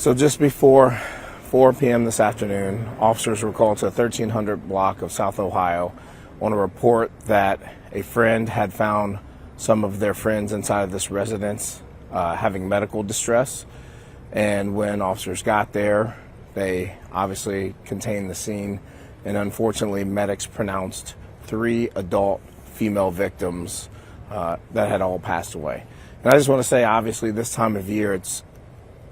So just before 4 p.m. this afternoon, officers were called to a 1300 block of South Ohio on a report that a friend had found some of their friends inside of this residence having medical distress. And when officers got there, they obviously contained the scene, and unfortunately medics pronounced 3 adult female victims that had all passed away. And I just want to say, obviously, this time of year,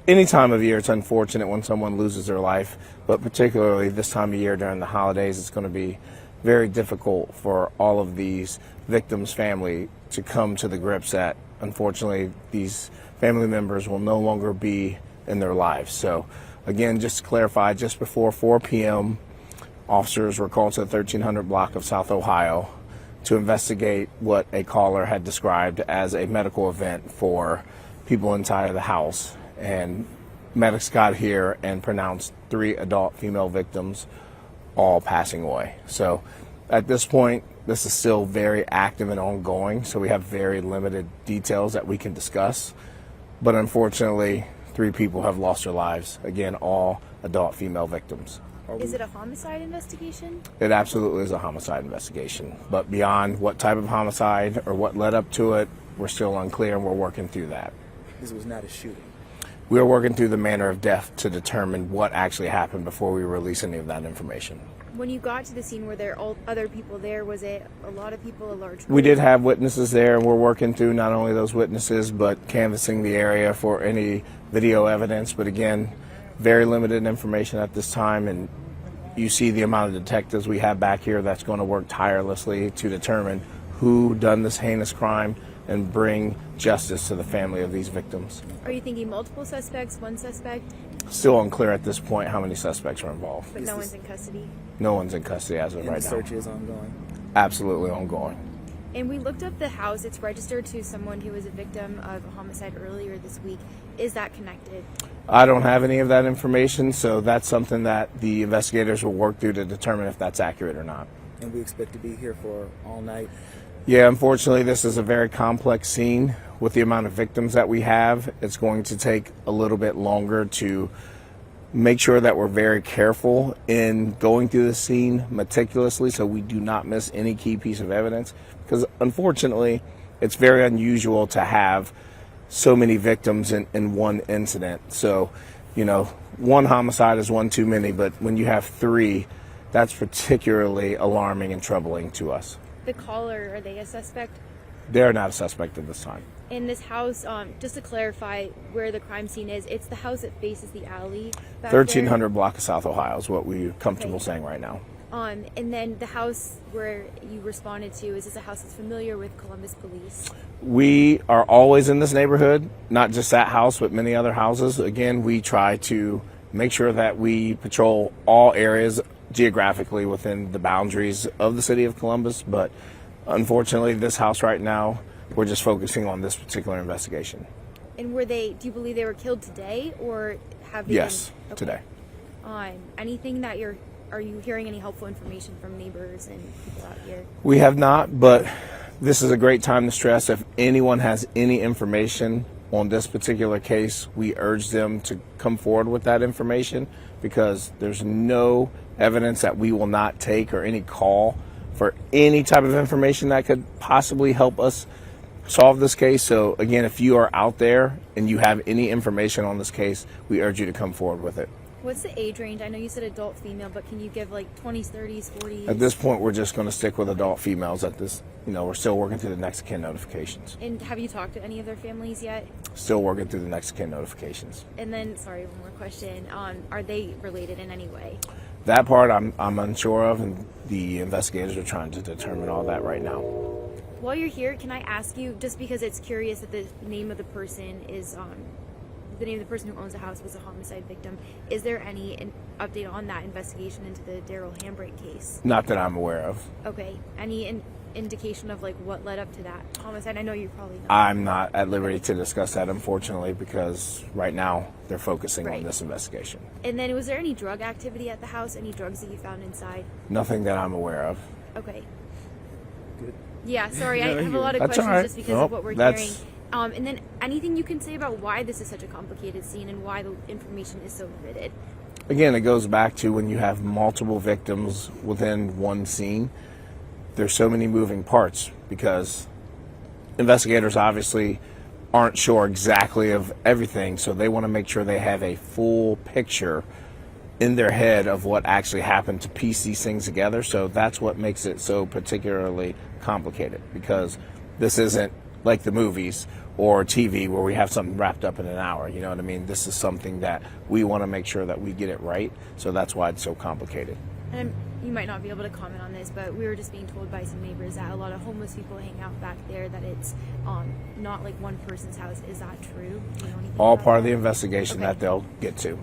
any time of year, it's unfortunate when someone loses their life, but particularly this time of year during the holidays, it's going to be very difficult for all of these victims' family to come to the grips that, unfortunately, these family members will no longer be in their lives. So, again, just to clarify, just before 4 p.m., officers were called to the 1300 block of South Ohio to investigate what a caller had described as a medical event for people inside of the house. And medics got here and pronounced 3 adult female victims all passing away. So at this point, this is still very active and ongoing, so we have very limited details that we can discuss. But unfortunately, 3 people have lost their lives. Again, all adult female victims. Is it a homicide investigation? It absolutely is a homicide investigation. But beyond what type of homicide or what led up to it, we're still unclear, and we're working through that. This was not a shooting. We are working through the manner of death to determine what actually happened before we release any of that information. When you got to the scene, were there other people there? Was it a lot of people, a large group? We did have witnesses there, and we're working through not only those witnesses, but canvassing the area for any video evidence. But again, very limited information at this time, and you see the amount of detectives we have back here that's going to work tirelessly to determine who done this heinous crime and bring justice to the family of these victims. Are you thinking multiple suspects, one suspect? Still unclear at this point how many suspects are involved. But no one's in custody? No one's in custody as of right now. The search is ongoing? Absolutely ongoing. And we looked up the house. It's registered to someone who was a victim of a homicide earlier this week. Is that connected? I don't have any of that information, so that's something that the investigators will work through to determine if that's accurate or not. And we expect to be here for all night? Yeah, unfortunately, this is a very complex scene. With the amount of victims that we have, it's going to take a little bit longer to make sure that we're very careful in going through the scene meticulously so we do not miss any key piece of evidence. Because unfortunately, it's very unusual to have so many victims in one incident. So, one homicide is one too many, but when you have 3, that's particularly alarming and troubling to us. The caller, are they a suspect? They're not a suspect at this time. In this house, just to clarify where the crime scene is, it's the house that faces the alley. 1300 block of South Ohio is what we're comfortable saying right now. And then the house where you responded to, is this a house that's familiar with Columbus Police? We are always in this neighborhood, not just that house, but many other houses. Again, we try to make sure that we patrol all areas geographically within the boundaries of the city of Columbus, but unfortunately, this house right now, we're just focusing on this particular investigation. And do you believe they were killed today, or have they Yes, been, today. Anything that are you hearing any helpful information from neighbors and people out here? We have not, but this is a great time to stress if anyone has any information on this particular case, we urge them to come forward with that information, because there's no evidence that we will not take or any call for any type of information that could possibly help us solve this case. So again, if you are out there and you have any information on this case, we urge you to come forward with it. What's the age range? I know you said adult female, but can you give like 20s, 30s, 40s? At this point, we're just going to stick with adult females at this. We're still working through the next of kin notifications. And have you talked to any of their families yet? Still working through the next of kin notifications. And then, sorry, one more question. Are they related in any way? That part I'm unsure of, and the investigators are trying to determine all that right now. While you're here, can I ask you, just because it's curious that the name of the person is the name of the person who owns the house was a homicide victim, is there any update on that investigation into the Daryl Hambrick case? Not that I'm aware of. Okay. Any indication of like what led up to that homicide? I know you probably know. I'm not at liberty to discuss that, unfortunately, because right now they're focusing on this investigation. And then, was there any drug activity at the house? Any drugs that you found inside? Nothing that I'm aware of. Okay. Good. Yeah, sorry, I have a lot of That's questions all right. just because of what we're hearing. And then anything you can say about why this is such a complicated scene and why the information is so limited? Again, it goes back to when you have multiple victims within one scene, there's so many moving parts because investigators obviously aren't sure exactly of everything, so they want to make sure they have a full picture in their head of what actually happened to piece these things together. So that's what makes it so particularly complicated, because this isn't like the movies or TV where we have something wrapped up in an hour. You know what I mean? This is something that we want to make sure that we get it right. So that's why it's so complicated. And you might not be able to comment on this, but we were just being told by some neighbors that a lot of homeless people hang out back there, that it's not like one person's house. Is that true? Do you know anything All about part of that? the investigation Okay. that they'll get to.